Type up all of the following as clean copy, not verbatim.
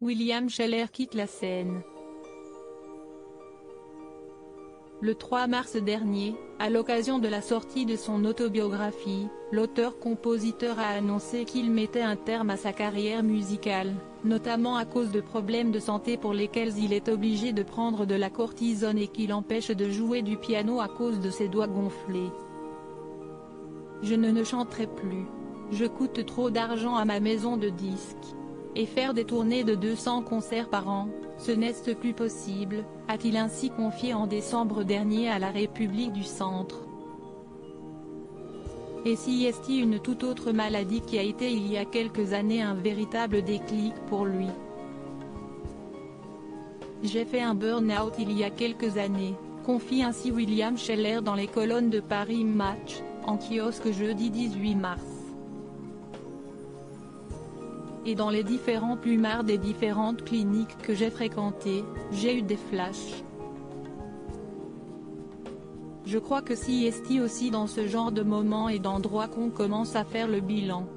William Scheller quitte la scène. Le 3 mars dernier, à l'occasion de la sortie de son autobiographie, l'auteur-compositeur a annoncé qu'il mettait un terme à sa carrière musicale, notamment à cause de problèmes de santé pour lesquels il est obligé de prendre de la cortisone et qui l'empêche de jouer du piano à cause de ses doigts gonflés. Je ne chanterai plus. Je coûte trop d'argent à ma maison de disques. Et faire des tournées de 200 concerts par an, ce n'est plus possible, a-t-il ainsi confié en décembre dernier à la République du Centre. Et si est une toute autre maladie qui a été il y a quelques années un véritable déclic pour lui. J'ai fait un burn-out il y a quelques années, confie ainsi William Scheller dans les colonnes de Paris Match, en kiosque jeudi 18 mars. Et dans les différents plumards des différentes cliniques que j'ai fréquentées, j'ai eu des flashs. Je crois que si est aussi dans ce genre de moments et d'endroits qu'on commence à faire le bilan.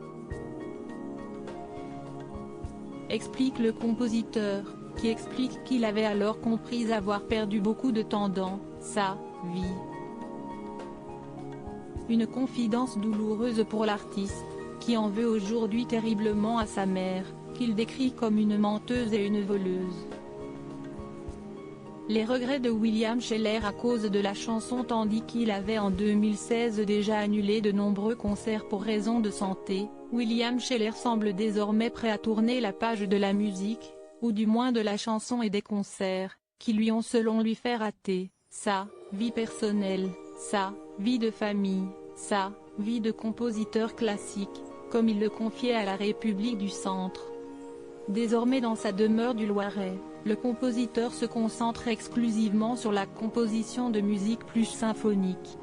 Explique le compositeur, qui explique qu'il avait alors compris avoir perdu beaucoup de temps dans sa vie. Une confidence douloureuse pour l'artiste, qui en veut aujourd'hui terriblement à sa mère, qu'il décrit comme une menteuse et une voleuse. Les regrets de William Scheller à cause de la chanson tandis qu'il avait en 2016 déjà annulé de nombreux concerts pour raisons de santé, William Scheller semble désormais prêt à tourner la page de la musique, ou du moins de la chanson et des concerts, qui lui ont selon lui fait rater sa vie personnelle, sa vie de famille, sa vie de compositeur classique, comme il le confiait à la République du Centre. Désormais dans sa demeure du Loiret, le compositeur se concentre exclusivement sur la composition de musique plus symphonique.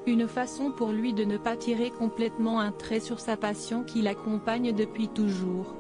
Une façon pour lui de ne pas tirer complètement un trait sur sa passion qui l'accompagne depuis toujours.